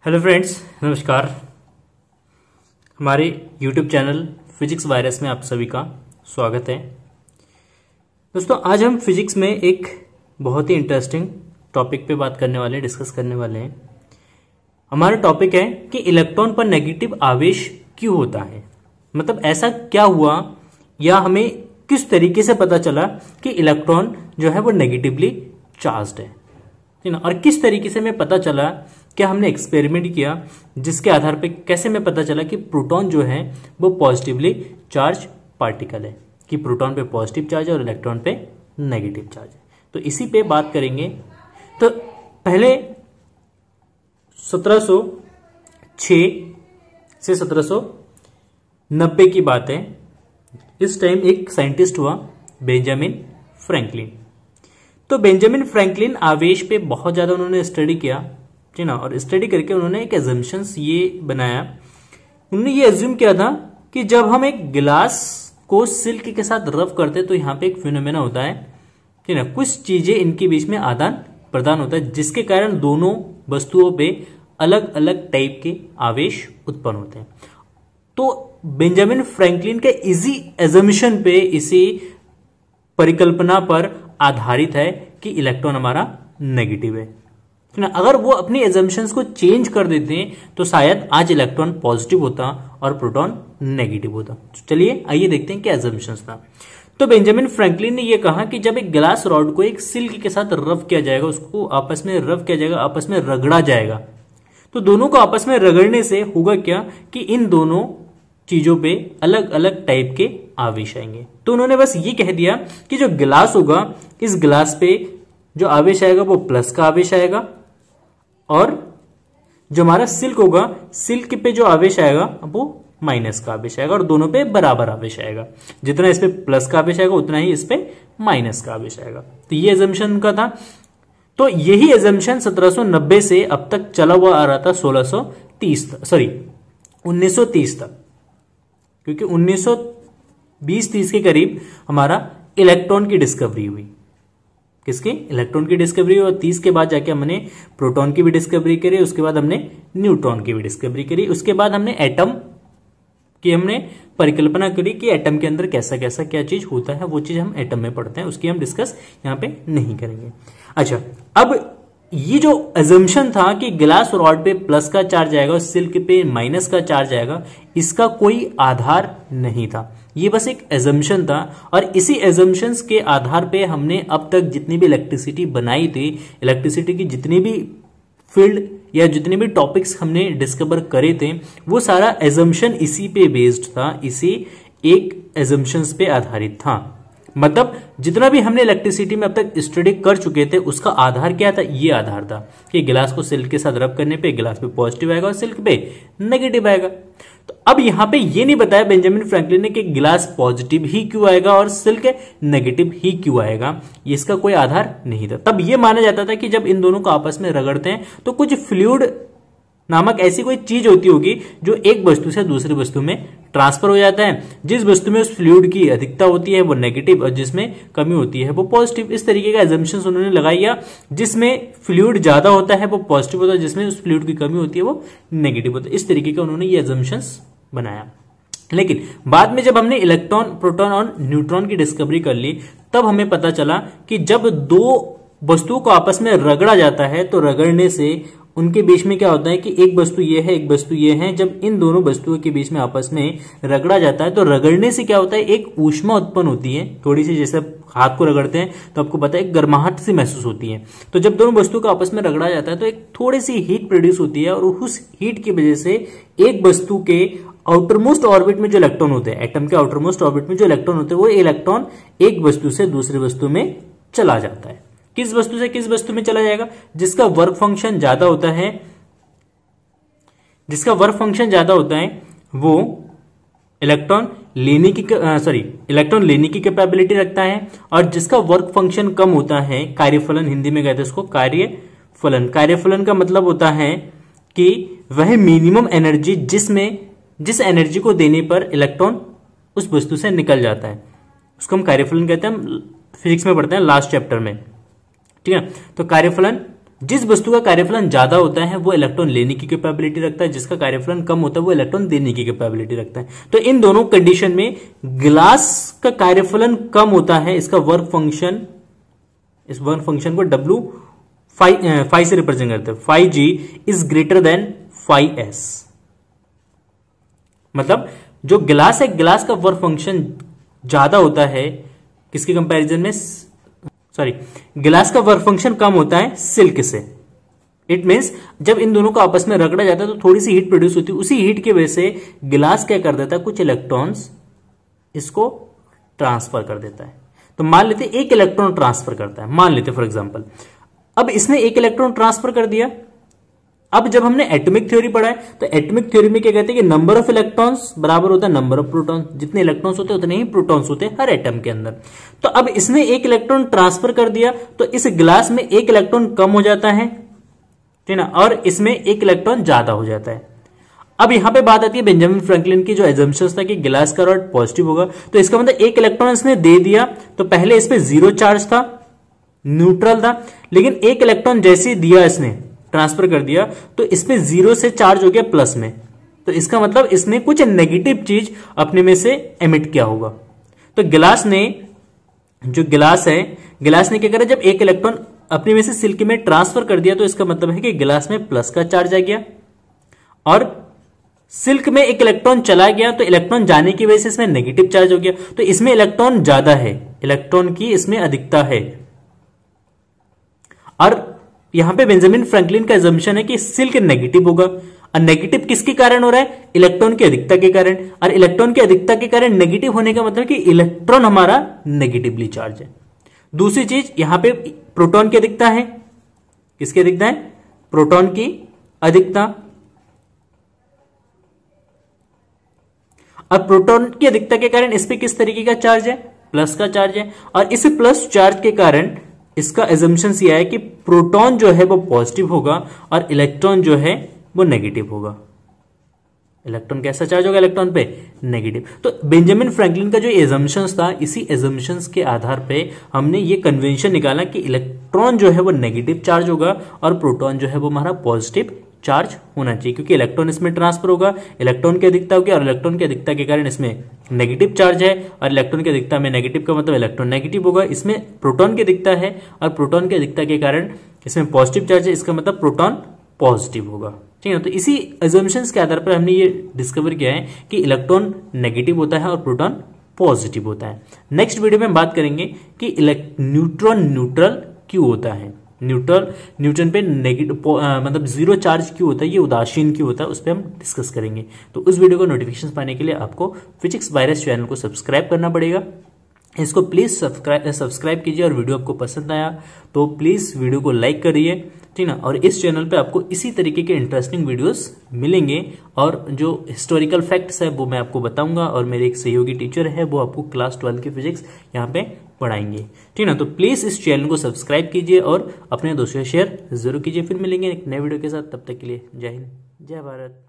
Hello friends, नमस्कार। हमारे YouTube channel physics virus में आप सभी का स्वागत है। दोस्तों, आज हम फिजिक्स में एक बहुत ही इंटरेस्टिंग टॉपिक पे बात करने वाले डिस्कस करने वाले हैं। हमारा टॉपिक है कि इलेक्ट्रॉन पर नेगेटिव आवेश क्यों होता है। मतलब ऐसा क्या हुआ या हमें किस तरीके से पता चला कि इलेक्ट्रॉन जो है वो नेगेटिवली चार्ज्ड है ना, और किस तरीके से हमें पता चला, क्या हमने एक्सपेरिमेंट किया जिसके आधार पे कैसे हमें पता चला कि प्रोटॉन जो है वो पॉजिटिवली चार्ज पार्टिकल है, कि प्रोटॉन पे पॉजिटिव चार्ज है और इलेक्ट्रॉन पे नेगेटिव चार्ज है। तो इसी पे बात करेंगे। तो पहले 1706 से 1790 की बात है। इस टाइम एक साइंटिस्ट हुआ बेंजामिन फ्रैंकलिन। तो बेंजामिन फ्रैंकलिन आवेश पे बहुत ज्यादा उन्होंने स्टडी किया, ठीक ना, और स्टडी करके उन्होंने एक एजम्पशंस ये बनाया। उन्होंने ये एज्यूम किया था कि जब हम एक गिलास को सिल्क के साथ रब करते तो यहाँ पे एक फिनोमेना होता है, ठीक ना, कुछ चीजें इनके बीच में आदान प्रदान होता है, जिसके कारण दोनों वस्तुओं पे अलग अलग टाइप के आवेश उत्पन्न होते हैं। तो बेंजामिन फ्रैंकलिन के इसी एजम्पशन पे, इसी परिकल्पना पर आधारित है कि इलेक्ट्रॉन हमारा नेगेटिव है ना। अगर वो अपनी एजम्पशंस को चेंज कर देते हैं तो शायद आज इलेक्ट्रॉन पॉजिटिव होता और प्रोटॉन नेगेटिव होता। तो चलिए आइए देखते हैं क्या एजम्पशंस था। तो बेंजामिन फ्रैंकलिन ने यह कहा कि जब एक ग्लास रॉड को एक सिल्क के साथ रब किया जाएगा, उसको आपस में रब किया जाएगा, आपस में रगड़ा जाएगा, तो दोनों को आपस में रगड़ने से होगा क्या कि इन दोनों चीजों पे अलग अलग टाइप के आवेश आएंगे। तो उन्होंने बस ये कह दिया कि जो गिलास होगा, इस गिलास पे जो आवेश आएगा वो प्लस का आवेश आएगा, और जो हमारा सिल्क होगा, सिल्क पे जो आवेश आएगा वो माइनस का आवेश आएगा, और दोनों पे बराबर आवेश आएगा। जितना इस पे प्लस का आवेश आएगा उतना ही इस पे माइनस का आवेश आएगा। तो ये एजम्पशन उनका था। तो यही एजम्पशन 1790 से अब तक चला हुआ आ रहा था 1930 तक, क्योंकि 1920-30 के करीब हमारा इलेक्ट्रॉन की डिस्कवरी हुई। किसकी? इलेक्ट्रॉन की डिस्कवरी हुई। और 30 के बाद जाके हमने प्रोटॉन की भी डिस्कवरी करी, उसके बाद हमने न्यूट्रॉन की भी डिस्कवरी करी, उसके बाद हमने एटम की हमने परिकल्पना करी कि एटम के अंदर कैसा कैसा क्या चीज होता है। वो चीज हम एटम में पढ़ते हैं, उसकी हम डिस्कस यहाँ पे नहीं करेंगे। अच्छा, अब ये जो एजम्पशन था कि ग्लास रॉड पे प्लस का चार्ज आएगा और सिल्क पे माइनस का चार्ज आएगा, इसका कोई आधार नहीं था। ये बस एक एजम्पशन था, और इसी एजम्पशंस के आधार पे हमने अब तक जितनी भी इलेक्ट्रिसिटी बनाई थी, इलेक्ट्रिसिटी की जितनी भी फील्ड या जितने भी टॉपिक्स हमने डिस्कवर करे थे, वो सारा एजम्पशन इसी पे बेस्ड था, इसी एक एजम्पशंस पे आधारित था। मतलब जितना भी हमने इलेक्ट्रिसिटी में अब तक स्टडी कर चुके थे, उसका आधार क्या था? ये आधार था कि गिलास को सिल्क के साथ रब करने पे गिलास पे पॉजिटिव आएगा और सिल्क पे नेगेटिव आएगा। तो अब यहां पे ये नहीं बताया बेंजामिन फ्रैंकलिन ने कि गिलास पॉजिटिव ही क्यों आएगा और सिल्क नेगेटिव ही क्यों आएगा, ये इसका कोई आधार नहीं था। तब ये माना जाता था कि जब इन दोनों को आपस में रगड़ते हैं तो कुछ फ्लूइड नामक ऐसी कोई चीज होती होगी जो एक वस्तु से दूसरी वस्तु में ट्रांसफर हो जाता है। जिस वस्तु में उस फ्लूइड की अधिकता होती है वो नेगेटिव, और जिसमें कमी होती है वो पॉजिटिव। इस तरीके का एजम्पशंस उन्होंने लगाया। जिसमें फ्लूइड ज्यादा होता है वो पॉजिटिव होता है, जिसमें उस फ्लूइड की कमी होती है वो नेगेटिव होता है। इस तरीके का उन्होंने ये एजम्पशंस बनाया। लेकिन बाद में जब हमने इलेक्ट्रॉन, प्रोटॉन और न्यूट्रॉन की डिस्कवरी कर ली, तब हमें पता चला कि जब दो वस्तुओं को आपस में रगड़ा जाता है तो रगड़ने से उनके बीच में क्या होता है कि एक वस्तु ये है, एक वस्तु ये है। जब इन दोनों वस्तुओं के बीच में आपस में रगड़ा जाता है तो रगड़ने से क्या होता है, एक ऊष्मा उत्पन्न होती है थोड़ी सी। जैसे हाथ को रगड़ते हैं तो आपको पता है गर्माहट सी महसूस होती है। तो जब दोनों वस्तुओं को आपस में रगड़ा जाता है तो एक थोड़ी सी हीट प्रोड्यूस होती है, और उस हीट की वजह से एक वस्तु के आउटरमोस्ट ऑर्बिट में जो इलेक्ट्रॉन होते हैं, एटम के आउटरमोस्ट ऑर्बिट में जो इलेक्ट्रॉन होते हैं, वो इलेक्ट्रॉन एक वस्तु से दूसरी वस्तु में चला जाता है। किस वस्तु से किस वस्तु में चला जाएगा? जिसका वर्क फंक्शन ज्यादा होता है, जिसका वर्क फंक्शन ज्यादा होता है वो इलेक्ट्रॉन लेने की कैपेबिलिटी रखता है, और जिसका वर्क फंक्शन कम होता है, कार्यफलन हिंदी में कहते हैं उसको कार्यफलन। कार्यफलन का मतलब होता है कि वह मिनिमम एनर्जी जिस एनर्जी को देने पर इलेक्ट्रॉन उस वस्तु से निकल जाता है, उसको हम कार्यफलन कहते हैं। हम फिजिक्स में पढ़ते हैं लास्ट चैप्टर में, ठीक है। तो कार्यफलन जिस वस्तु का कार्यफलन ज्यादा होता है वो इलेक्ट्रॉन लेने की कैपेबिलिटी रखता है, जिसका कार्यफलन कम होता है वो इलेक्ट्रॉन देने की कैपेबिलिटी रखता है। तो इन दोनों कंडीशन में ग्लास का कार्यफलन कम होता है, इसका वर्क फंक्शन, इस वर्क फंक्शन को W फाइ से रिप्रेजेंट करते हैं, phi G is greater than phi S। मतलब जो ग्लास है, ग्लास का वर्क फंक्शन ज्यादा होता है किसके कंपैरिजन में, सॉरी, ग्लास का वर्क फंक्शन कम होता है सिल्क से। इट मीन्स जब इन दोनों को आपस में रगड़ा जाता है तो थोड़ी सी हीट प्रोड्यूस होती है, उसी हीट की वजह से ग्लास क्या कर देता है, कुछ इलेक्ट्रॉन्स इसको ट्रांसफर कर देता है। तो मान लेते एक इलेक्ट्रॉन ट्रांसफर करता है, मान लेते फॉर एग्जांपल, अब इसने एक इलेक्ट्रॉन ट्रांसफर कर दिया। अब जब हमने एटॉमिक थ्योरी पढ़ा है तो एटॉमिक थ्योरी में क्या कहते हैं कि नंबर ऑफ इलेक्ट्रॉन्स बराबर होता है नंबर ऑफ प्रोटॉन, जितने इलेक्ट्रॉन्स होते हैं उतने ही प्रोटॉन्स होते हैं हर एटम के अंदर। तो अब इसने एक इलेक्ट्रॉन ट्रांसफर कर दिया तो इस ग्लास में एक इलेक्ट्रॉन कम हो जाता है, ठीक ना, और इसमें एक इलेक्ट्रॉन ज्यादा हो जाता है। अब यहां पे बात आती है बेंजामिन फ्रैंकलिन की जो एजम्पशन था कि ग्लास का रॉड पॉजिटिव होगा, तो इसका मतलब एक इलेक्ट्रॉन इसने दे दिया तो पहले इस पे जीरो चार्ज था, न्यूट्रल था, लेकिन एक इलेक्ट्रॉन जैसे दिया इसने ट्रांसफर कर दिया तो इस पे जीरो से चार्ज हो गया प्लस में, तो इसका मतलब इसने कुछ नेगेटिव चीज अपने में से एमिट किया होगा। तो ग्लास ने, जो ग्लास है, ग्लास ने क्या करा, जब एक इलेक्ट्रॉन अपने में से सिल्क में ट्रांसफर कर दिया तो इसका मतलब है कि ग्लास में प्लस का चार्ज आ गया, और सिल्क में एक इलेक्ट्रॉन चला गया तो इलेक्ट्रॉन जाने की वजह से इसमें नेगेटिव चार्ज हो गया, तो इसमें इलेक्ट्रॉन ज्यादा है, इलेक्ट्रॉन की इसमें अधिकता है। और यहां पे बेंजामिन फ्रैंकलिन का अजम्पशन है कि सिल्क नेगेटिव होगा, और नेगेटिव किसके कारण हो रहा है, इलेक्ट्रॉन की अधिकता के कारण, और इलेक्ट्रॉन की अधिकता के कारण नेगेटिव होने का मतलब कि इलेक्ट्रॉन हमारा नेगेटिवली चार्ज है। दूसरी चीज यहां पे प्रोटॉन की अधिकता है, किसकी अधिकता है, प्रोटॉन की अधिकता, और प्रोटॉन की अधिकता के कारण इस पे किस तरीके का चार्ज है, प्लस का चार्ज है, और इस प्लस चार्ज के कारण इसका एजम्पशन यह है कि प्रोटॉन जो है वो पॉजिटिव होगा और इलेक्ट्रॉन जो है वो नेगेटिव होगा। इलेक्ट्रॉन कैसा चार्ज होगा, इलेक्ट्रॉन पे नेगेटिव। तो बेंजामिन फ्रैंकलिन का जो एजम्पशंस था, इसी एजम्पशंस के आधार पे हमने ये कन्वेंशन निकाला कि इलेक्ट्रॉन जो है वो नेगेटिव चार्ज होगा और प्रोटॉन जो है वो हमारा पॉजिटिव चार्ज होना चाहिए, क्योंकि इलेक्ट्रॉन इसमें ट्रांसफर होगा, इलेक्ट्रॉन की अधिकता होगी, और इलेक्ट्रॉन की अधिकता के कारण इसमें नेगेटिव चार्ज है, और इलेक्ट्रॉन की अधिकता में नेगेटिव का मतलब इलेक्ट्रॉन नेगेटिव होगा, इसमें प्रोटॉन की अधिकता है और प्रोटॉन की अधिकता के कारण इसमें पॉजिटिव चार्ज है, इसका मतलब प्रोटॉन पॉजिटिव होगा, ठीक है। तो इसी एजम्पशंस के आधार पर हमने ये डिस्कवर किया है कि इलेक्ट्रॉन नेगेटिव होता है और प्रोटॉन पॉजिटिव होता है। नेक्स्ट वीडियो में हम बात करेंगे कि न्यूट्रॉन न्यूट्रल क्यों होता है, न्यूट्रॉन पे नेगेटिव मतलब जीरो चार्ज क्यों होता है, ये उदासीन क्यों होता है, उस पर हम डिस्कस करेंगे। तो उस वीडियो को नोटिफिकेशन पाने के लिए आपको फिजिक्स वायरस चैनल को सब्सक्राइब करना पड़ेगा। इसको प्लीज सब्सक्राइब कीजिए, और वीडियो आपको पसंद आया तो प्लीज वीडियो को लाइक करिए, ठीक ना। और इस चैनल पे आपको इसी तरीके के इंटरेस्टिंग वीडियोस मिलेंगे, और जो हिस्टोरिकल फैक्ट्स है वो मैं आपको बताऊंगा, और मेरे एक सहयोगी टीचर है वो आपको क्लास 12 की फिजिक्स यहाँ पे पढ़ाएंगे, ठीक ना। तो प्लीज इस चैनल को सब्सक्राइब कीजिए और अपने दोस्तों से शेयर जरूर कीजिए। फिर मिलेंगे एक नए वीडियो के साथ, तब तक के लिए जय हिंद, जय भारत।